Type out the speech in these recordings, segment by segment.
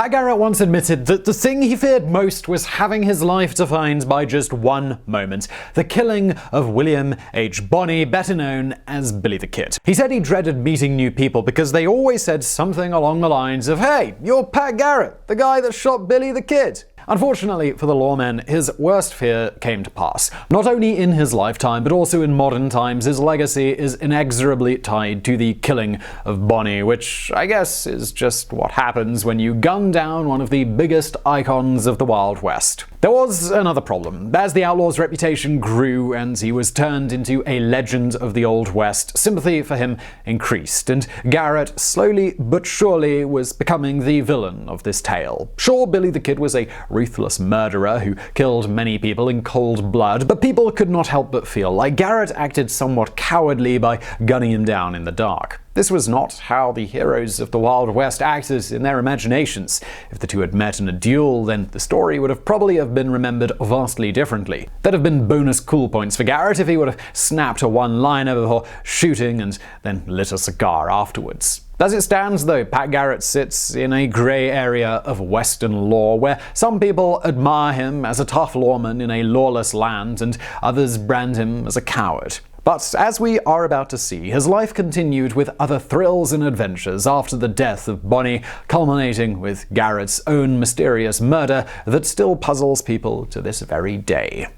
Pat Garrett once admitted that the thing he feared most was having his life defined by just one moment: the killing of William H. Bonney, better known as Billy the Kid. He said he dreaded meeting new people because they always said something along the lines of, "Hey, you're Pat Garrett, the guy that shot Billy the Kid." Unfortunately for the Lawman, his worst fear came to pass. Not only in his lifetime, but also in modern times, his legacy is inexorably tied to the killing of Bonney, which I guess is just what happens when you gun down one of the biggest icons of the Wild West. There was another problem. As the outlaw's reputation grew and he was turned into a legend of the Old West, sympathy for him increased, and Garrett slowly but surely was becoming the villain of this tale. Sure, Billy the Kid was a ruthless murderer who killed many people in cold blood, but people could not help but feel like Garrett acted somewhat cowardly by gunning him down in the dark. This was not how the heroes of the Wild West acted in their imaginations. If the two had met in a duel, then the story would have probably been remembered vastly differently. There'd have been bonus cool points for Garrett if he would have snapped a one-liner before shooting and then lit a cigar afterwards. As it stands, though, Pat Garrett sits in a grey area of Western law where some people admire him as a tough lawman in a lawless land and others brand him as a coward. But as we are about to see, his life continued with other thrills and adventures after the death of Bonney, culminating with Garrett's own mysterious murder that still puzzles people to this very day.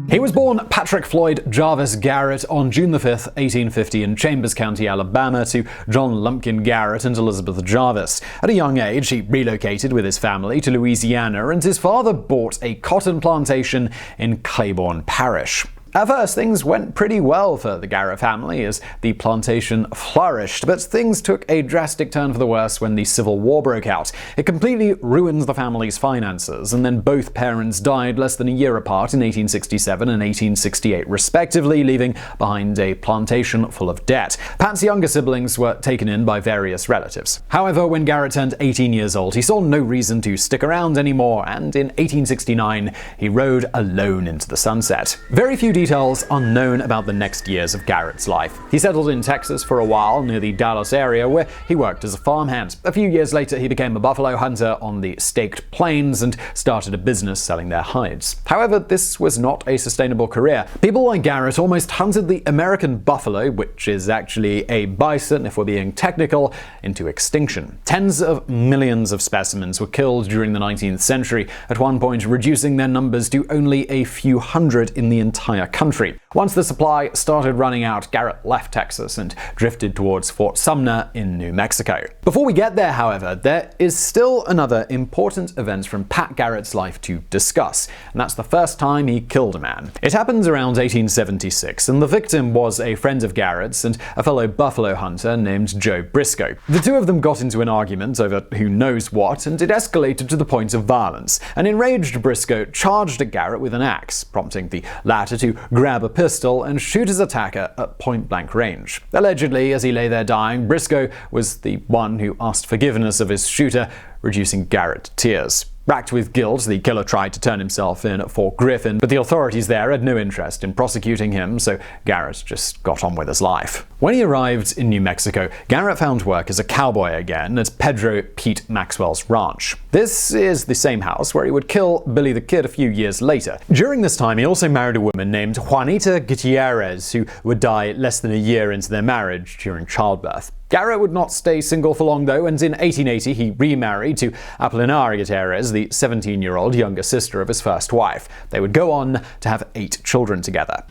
He was born Patrick Floyd Jarvis Garrett on June 5, 1850 in Chambers County, Alabama, to John Lumpkin Garrett and Elizabeth Jarvis. At a young age, he relocated with his family to Louisiana, and his father bought a cotton plantation in Claiborne Parish. At first, things went pretty well for the Garrett family as the plantation flourished, but things took a drastic turn for the worse when the Civil War broke out. It completely ruined the family's finances, and then both parents died less than a year apart in 1867 and 1868 respectively, leaving behind a plantation full of debt. Pat's younger siblings were taken in by various relatives. However, when Garrett turned 18 years old, he saw no reason to stick around anymore, and in 1869 he rode alone into the sunset. Very few details are known about the next years of Garrett's life. He settled in Texas for a while, near the Dallas area, where he worked as a farmhand. A few years later, he became a buffalo hunter on the Staked Plains and started a business selling their hides. However, this was not a sustainable career. People like Garrett almost hunted the American buffalo, which is actually a bison if we're being technical, into extinction. Tens of millions of specimens were killed during the 19th century, at one point reducing their numbers to only a few hundred in the entire country. Once the supply started running out, Garrett left Texas and drifted towards Fort Sumner in New Mexico. Before we get there, however, there is still another important event from Pat Garrett's life to discuss, and that's the first time he killed a man. It happened around 1876, and the victim was a friend of Garrett's and a fellow buffalo hunter named Joe Briscoe. The two of them got into an argument over who knows what, and it escalated to the point of violence. An enraged Briscoe charged at Garrett with an axe, prompting the latter to grab a pistol and shoot his attacker at point-blank range. Allegedly, as he lay there dying, Briscoe was the one who asked forgiveness of his shooter, reducing Garrett to tears. Racked with guilt, the killer tried to turn himself in at Fort Griffin, but the authorities there had no interest in prosecuting him, so Garrett just got on with his life. When he arrived in New Mexico, Garrett found work as a cowboy again at Pedro Pete Maxwell's ranch. This is the same house where he would kill Billy the Kid a few years later. During this time, he also married a woman named Juanita Gutierrez, who would die less than a year into their marriage during childbirth. Garrett would not stay single for long, though, and in 1880 he remarried to Apolinar Gutierrez, the 17-year-old younger sister of his first wife. They would go on to have 8 children together.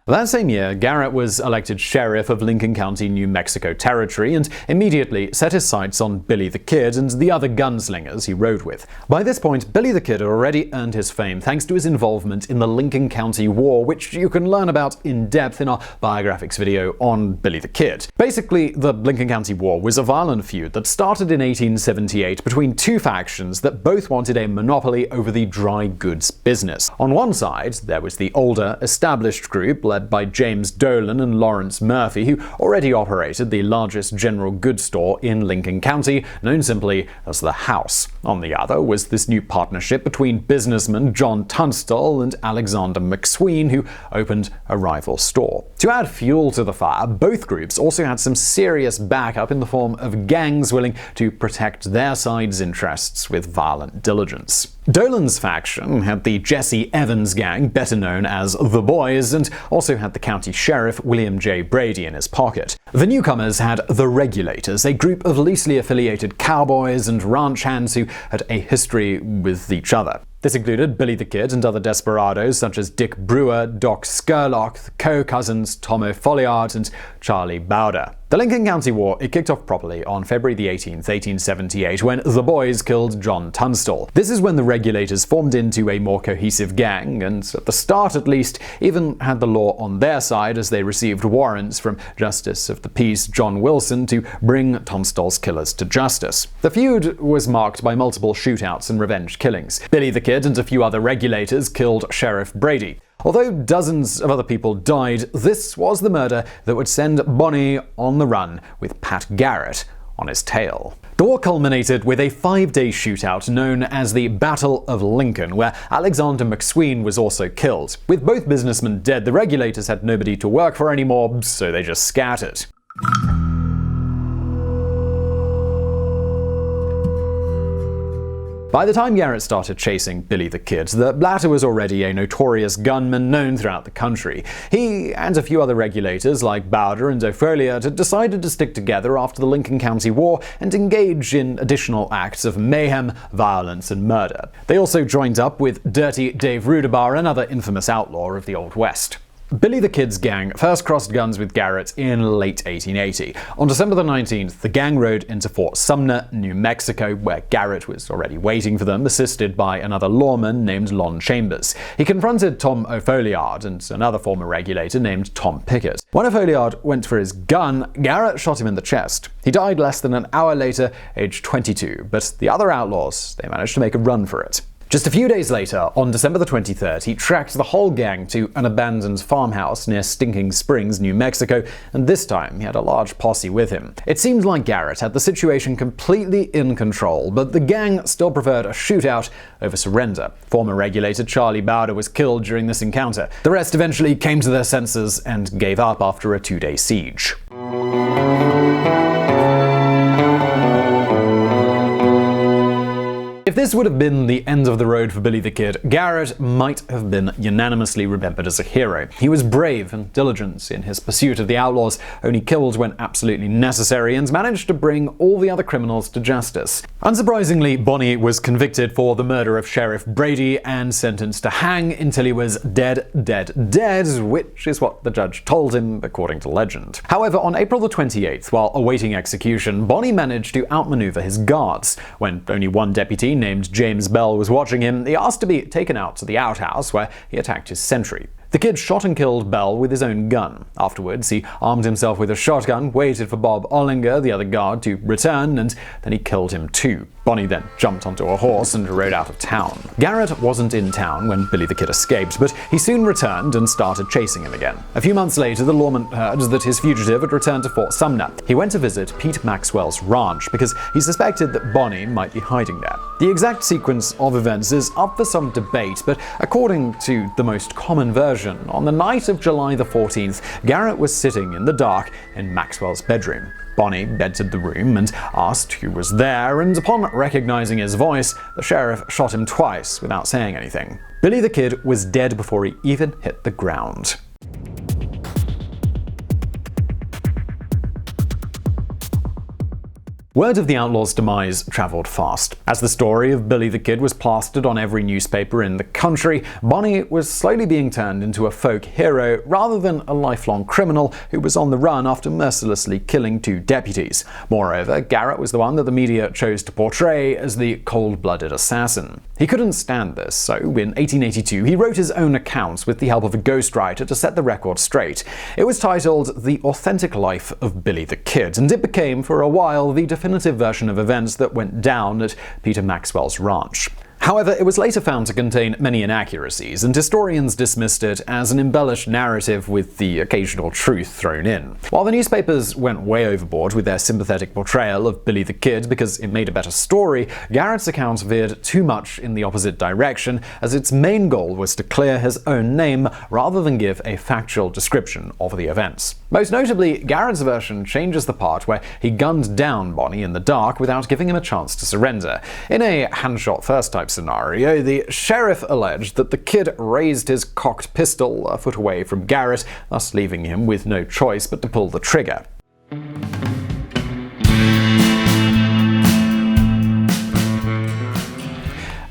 That same year, Garrett was elected sheriff of Lincoln County, New Mexico Territory, and immediately set his sights on Billy the Kid and the other gunslingers he rode with. By this point, Billy the Kid had already earned his fame thanks to his involvement in the Lincoln County War, which you can learn about in depth in our Biographics video on Billy the Kid. Basically, the Lincoln County War was a violent feud that started in 1878 between two factions that both wanted a monopoly over the dry goods business. On one side, there was the older, established group led by James Dolan and Lawrence Murphy, who already operated the largest general goods store in Lincoln County, known simply as the House. On the other was this new partnership between businessman John Tunstall and Alexander McSween, who opened a rival store. To add fuel to the fire, both groups also had some serious backup in the form of gangs willing to protect their side's interests with violent diligence. Dolan's faction had the Jesse Evans gang, better known as the Boys, and also had the county sheriff William J. Brady in his pocket. The newcomers had the Regulators, a group of loosely affiliated cowboys and ranch hands who had a history with each other. This included Billy the Kid and other desperados such as Dick Brewer, Doc Skurlock, the co-cousins Tom O'Folliard and Charlie Bowder. The Lincoln County War kicked off properly on February 18, 1878, when the Boys killed John Tunstall. This is when the Regulators formed into a more cohesive gang, and at the start at least, even had the law on their side as they received warrants from Justice of the Peace John Wilson to bring Tunstall's killers to justice. The feud was marked by multiple shootouts and revenge killings. Billy the Kid and a few other Regulators killed Sheriff Brady. Although dozens of other people died, this was the murder that would send Bonnie on the run with Pat Garrett on his tail. The war culminated with a 5-day shootout known as the Battle of Lincoln, where Alexander McSween was also killed. With both businessmen dead, the Regulators had nobody to work for anymore, so they just scattered. By the time Garrett started chasing Billy the Kid, the latter was already a notorious gunman known throughout the country. He and a few other Regulators like Bowder and O'Folliard had decided to stick together after the Lincoln County War and engage in additional acts of mayhem, violence, and murder. They also joined up with Dirty Dave Rudabaugh, another infamous outlaw of the Old West. Billy the Kid's gang first crossed guns with Garrett in late 1880. On December the 19th, the gang rode into Fort Sumner, New Mexico, where Garrett was already waiting for them, assisted by another lawman named Lon Chambers. He confronted Tom O'Folliard and another former Regulator named Tom Pickett. When O'Folliard went for his gun, Garrett shot him in the chest. He died less than an hour later, aged 22, but the other outlaws, they managed to make a run for it. Just a few days later, on December the 23rd, he tracked the whole gang to an abandoned farmhouse near Stinking Springs, New Mexico, and this time he had a large posse with him. It seemed like Garrett had the situation completely in control, but the gang still preferred a shootout over surrender. Former Regulator Charlie Bowder was killed during this encounter. The rest eventually came to their senses and gave up after a 2-day siege. If this would have been the end of the road for Billy the Kid, Garrett might have been unanimously remembered as a hero. He was brave and diligent in his pursuit of the outlaws, only killed when absolutely necessary, and managed to bring all the other criminals to justice. Unsurprisingly, Bonnie was convicted for the murder of Sheriff Brady and sentenced to hang until he was dead, which is what the judge told him, according to legend. However, on April the 28th, while awaiting execution, Bonnie managed to outmaneuver his guards. When only one deputy named James Bell was watching him, he asked to be taken out to the outhouse where he attacked his sentry. The Kid shot and killed Bell with his own gun. Afterwards, he armed himself with a shotgun, waited for Bob Ollinger, the other guard, to return, and then he killed him too. Bonnie then jumped onto a horse and rode out of town. Garrett wasn't in town when Billy the Kid escaped, but he soon returned and started chasing him again. A few months later, the lawman heard that his fugitive had returned to Fort Sumner. He went to visit Pete Maxwell's ranch because he suspected that Bonnie might be hiding there. The exact sequence of events is up for some debate, but according to the most common version, on the night of July the 14th, Garrett was sitting in the dark in Maxwell's bedroom. Bonnie entered the room and asked who was there, and upon recognizing his voice, the sheriff shot him twice without saying anything. Billy the Kid was dead before he even hit the ground. Word of the outlaw's demise traveled fast. As the story of Billy the Kid was plastered on every newspaper in the country, Bonnie was slowly being turned into a folk hero rather than a lifelong criminal who was on the run after mercilessly killing 2 deputies. Moreover, Garrett was the one that the media chose to portray as the cold-blooded assassin. He couldn't stand this, so in 1882 he wrote his own account with the help of a ghostwriter to set the record straight. It was titled The Authentic Life of Billy the Kid, and it became for a while the definitive version of events that went down at Peter Maxwell's ranch. However, it was later found to contain many inaccuracies, and historians dismissed it as an embellished narrative with the occasional truth thrown in. While the newspapers went way overboard with their sympathetic portrayal of Billy the Kid because it made a better story, Garrett's account veered too much in the opposite direction, as its main goal was to clear his own name rather than give a factual description of the events. Most notably, Garrett's version changes the part where he gunned down Bonnie in the dark without giving him a chance to surrender. In a hand-shot first type scenario, the sheriff alleged that the kid raised his cocked pistol a foot away from Garrett, thus leaving him with no choice but to pull the trigger.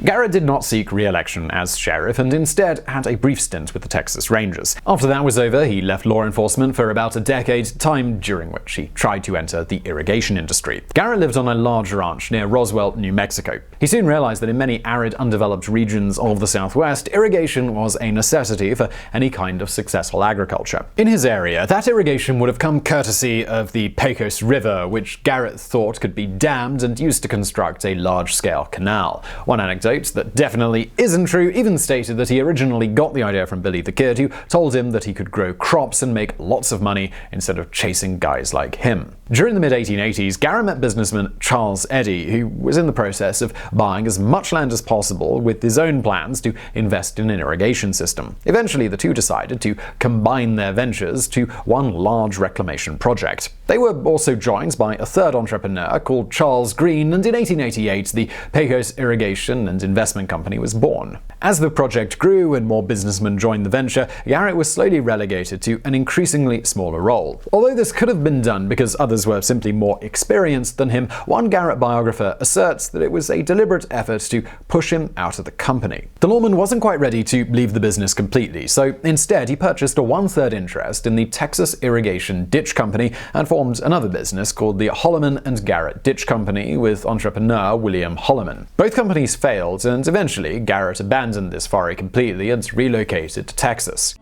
Garrett did not seek re-election as sheriff and instead had a brief stint with the Texas Rangers. After that was over, he left law enforcement for about a decade, time during which he tried to enter the irrigation industry. Garrett lived on a large ranch near Roswell, New Mexico. He soon realized that in many arid, undeveloped regions of the Southwest, irrigation was a necessity for any kind of successful agriculture. In his area, that irrigation would have come courtesy of the Pecos River, which Garrett thought could be dammed and used to construct a large-scale canal. One anecdote that definitely isn't true even stated that he originally got the idea from Billy the Kid, who told him that he could grow crops and make lots of money instead of chasing guys like him. During the mid-1880s, Garrett met businessman Charles Eddy, who was in the process of buying as much land as possible with his own plans to invest in an irrigation system. Eventually, the two decided to combine their ventures to one large reclamation project. They were also joined by a third entrepreneur called Charles Green, and in 1888, the Pecos Irrigation and Investment Company was born. As the project grew and more businessmen joined the venture, Garrett was slowly relegated to an increasingly smaller role. Although this could have been done because others were simply more experienced than him, one Garrett biographer asserts that it was a deliberate effort to push him out of the company. The Lawman wasn't quite ready to leave the business completely, so instead he purchased a 1/3 interest in the Texas Irrigation Ditch Company and formed another business called the Holloman and Garrett Ditch Company with entrepreneur William Holloman. Both companies failed, and eventually Garrett abandoned this foray completely and relocated to Texas.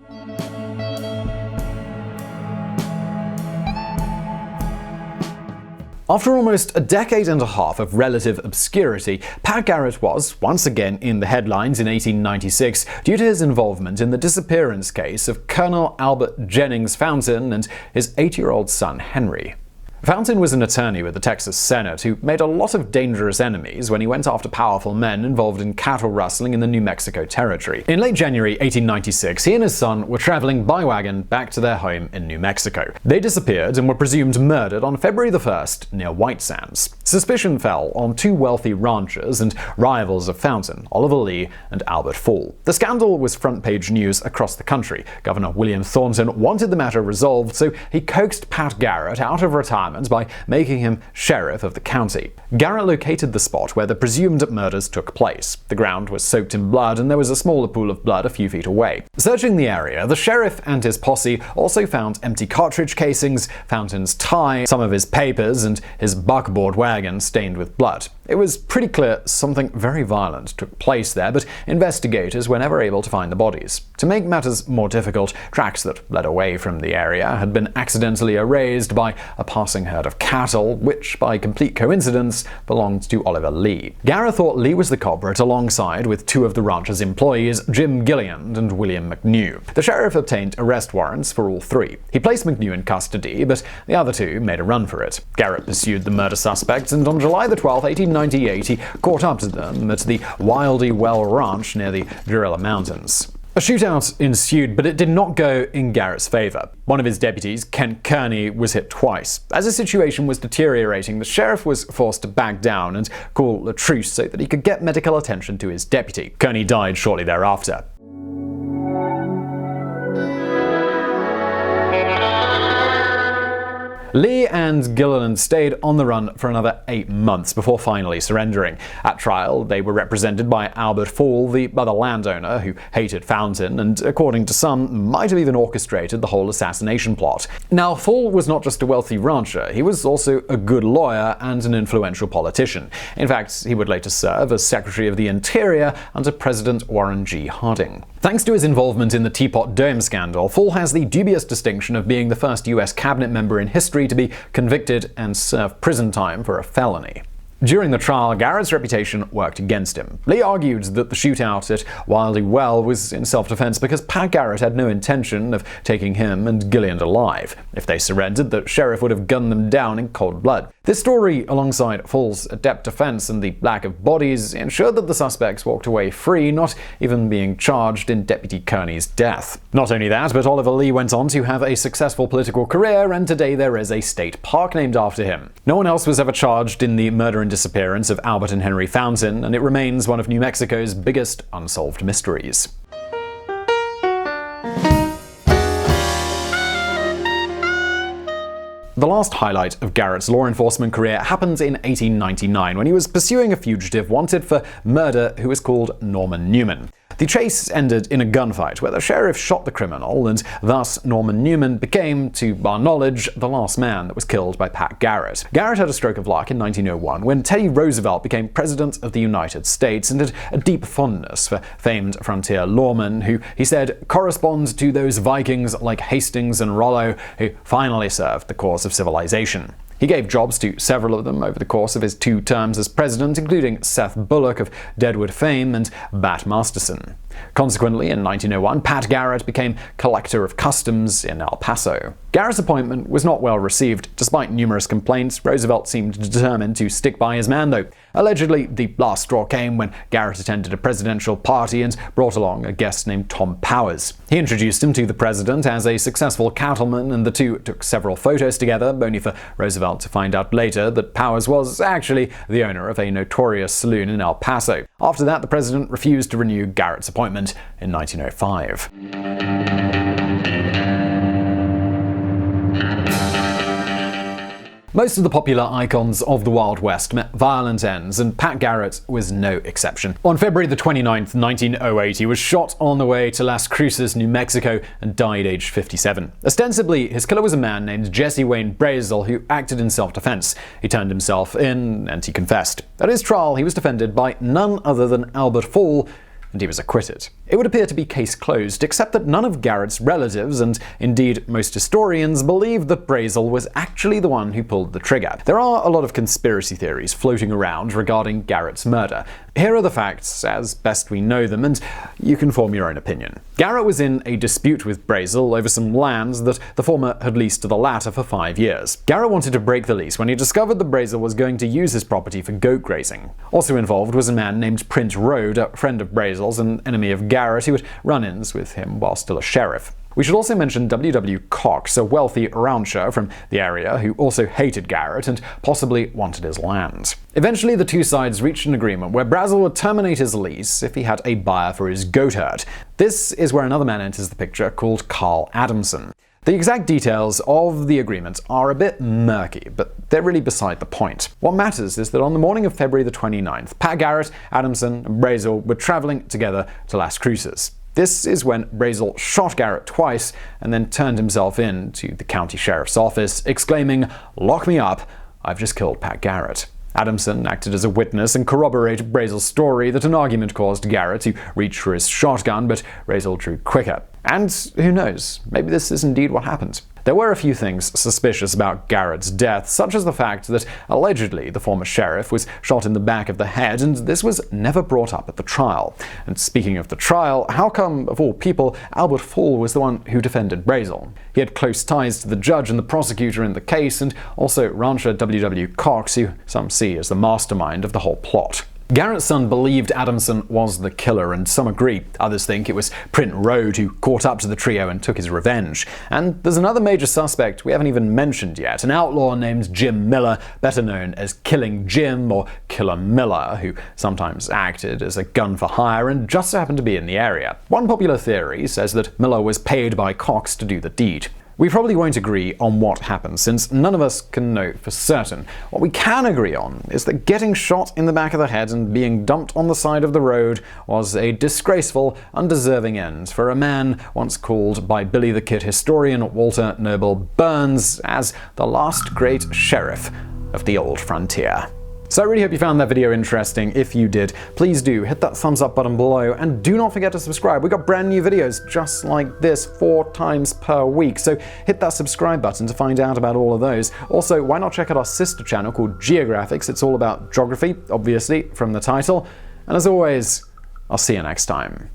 After almost a decade and a half of relative obscurity, Pat Garrett was once again in the headlines in 1896 due to his involvement in the disappearance case of Colonel Albert Jennings Fountain and his 8-year-old son Henry. Fountain was an attorney with the Texas Senate who made a lot of dangerous enemies when he went after powerful men involved in cattle rustling in the New Mexico Territory. In late January 1896, he and his son were traveling by wagon back to their home in New Mexico. They disappeared and were presumed murdered on February the 1st near White Sands. Suspicion fell on two wealthy ranchers and rivals of Fountain, Oliver Lee and Albert Fall. The scandal was front-page news across the country. Governor William Thornton wanted the matter resolved, so he coaxed Pat Garrett out of retirement by making him sheriff of the county. Garrett located the spot where the presumed murders took place. The ground was soaked in blood, and there was a smaller pool of blood a few feet away. Searching the area, the sheriff and his posse also found empty cartridge casings, Fountain's tie, some of his papers, and his buckboard wagon stained with blood. It was pretty clear something very violent took place there, but investigators were never able to find the bodies. To make matters more difficult, tracks that led away from the area had been accidentally erased by a passing herd of cattle, which, by complete coincidence, belonged to Oliver Lee. Garrett thought Lee was the culprit alongside with two of the rancher's employees, Jim Gilliand and William McNew. The sheriff obtained arrest warrants for all three. He placed McNew in custody, but the other two made a run for it. Garrett pursued the murder suspects, and on July the 12th, 1898, he caught up to them at the Wildy Well Ranch near the Gorilla Mountains. A shootout ensued, but it did not go in Garrett's favor. One of his deputies, Kent Kearney, was hit twice. As the situation was deteriorating, the sheriff was forced to back down and call a truce so that he could get medical attention to his deputy. Kearney died shortly thereafter. Lee and Gilliland stayed on the run for another 8 months before finally surrendering. At trial, they were represented by Albert Fall, the other landowner who hated Fountain and, according to some, might have even orchestrated the whole assassination plot. Now, Fall was not just a wealthy rancher, he was also a good lawyer and an influential politician. In fact, he would later serve as Secretary of the Interior under President Warren G. Harding. Thanks to his involvement in the Teapot Dome scandal, Fall has the dubious distinction of being the first U.S. cabinet member in history to be convicted and serve prison time for a felony. During the trial, Garrett's reputation worked against him. Lee argued that the shootout at Wildey Well was in self-defense because Pat Garrett had no intention of taking him and Gilliland alive. If they surrendered, the sheriff would have gunned them down in cold blood. This story, alongside Fall's adept defense and the lack of bodies, ensured that the suspects walked away free, not even being charged in Deputy Kearney's death. Not only that, but Oliver Lee went on to have a successful political career, and today there is a state park named after him. No one else was ever charged in the murder and disappearance of Albert and Henry Fountain, and it remains one of New Mexico's biggest unsolved mysteries. The last highlight of Garrett's law enforcement career happened in 1899 when he was pursuing a fugitive wanted for murder who was called Norman Newman. The chase ended in a gunfight where the sheriff shot the criminal, and thus Norman Newman became, to our knowledge, the last man that was killed by Pat Garrett. Garrett had a stroke of luck in 1901 when Teddy Roosevelt became President of the United States and had a deep fondness for famed frontier lawmen who, he said, correspond to those Vikings like Hastings and Rollo who finally served the cause of civilization. He gave jobs to several of them over the course of his 2 terms as president, including Seth Bullock of Deadwood fame and Bat Masterson. Consequently, in 1901, Pat Garrett became Collector of Customs in El Paso. Garrett's appointment was not well received. Despite numerous complaints, Roosevelt seemed determined to stick by his man, though. Allegedly, the last straw came when Garrett attended a presidential party and brought along a guest named Tom Powers. He introduced him to the president as a successful cattleman, and the two took several photos together, only for Roosevelt to find out later that Powers was actually the owner of a notorious saloon in El Paso. After that, the president refused to renew Garrett's appointment in 1905. Most of the popular icons of the Wild West met violent ends, and Pat Garrett was no exception. On February 29, 1908, he was shot on the way to Las Cruces, New Mexico, and died aged 57. Ostensibly, his killer was a man named Jesse Wayne Brazel, who acted in self-defense. He turned himself in, and he confessed. At his trial, he was defended by none other than Albert Fall, and he was acquitted. It would appear to be case closed, except that none of Garrett's relatives, and indeed most historians, believe that Brazel was actually the one who pulled the trigger. There are a lot of conspiracy theories floating around regarding Garrett's murder. Here are the facts, as best we know them, and you can form your own opinion. Garrett was in a dispute with Brazel over some lands that the former had leased to the latter for 5 years. Garrett wanted to break the lease when he discovered that Brazel was going to use his property for goat grazing. Also involved was a man named Prince Rode, a friend of Brazel's and enemy of Garrett, who had run-ins with him while still a sheriff. We should also mention W.W. Cox, a wealthy rancher from the area who also hated Garrett and possibly wanted his land. Eventually, the two sides reached an agreement where Brazel would terminate his lease if he had a buyer for his goat herd. This is where another man enters the picture called Carl Adamson. The exact details of the agreement are a bit murky, but they're really beside the point. What matters is that on the morning of February the 29th, Pat Garrett, Adamson, and Brazel were traveling together to Las Cruces. This is when Brazel shot Garrett twice and then turned himself in to the county sheriff's office, exclaiming, "Lock me up, I've just killed Pat Garrett." Adamson acted as a witness and corroborated Brazel's story that an argument caused Garrett to reach for his shotgun, but Brazel drew quicker. And who knows, maybe this is indeed what happened. There were a few things suspicious about Garrett's death, such as the fact that allegedly the former sheriff was shot in the back of the head, and this was never brought up at the trial. And speaking of the trial, how come, of all people, Albert Fall was the one who defended Brazel? He had close ties to the judge and the prosecutor in the case, and also rancher W.W. Cox, who some see as the mastermind of the whole plot. Garrett's son believed Adamson was the killer, and some agree. Others think it was Prince Rode who caught up to the trio and took his revenge. And there's another major suspect we haven't even mentioned yet, an outlaw named Jim Miller, better known as Killing Jim or Killer Miller, who sometimes acted as a gun for hire and just so happened to be in the area. One popular theory says that Miller was paid by Cox to do the deed. We probably won't agree on what happened, since none of us can know for certain. What we can agree on is that getting shot in the back of the head and being dumped on the side of the road was a disgraceful, undeserving end for a man once called by Billy the Kid historian Walter Noble Burns as the last great sheriff of the old frontier. So I really hope you found that video interesting. If you did, please do hit that thumbs up button below, and do not forget to subscribe. We've got brand new videos just like this 4 times per week, so hit that subscribe button to find out about all of those. Also, why not check out our sister channel called Geographics? It's all about geography, obviously, from the title. And as always, I'll see you next time.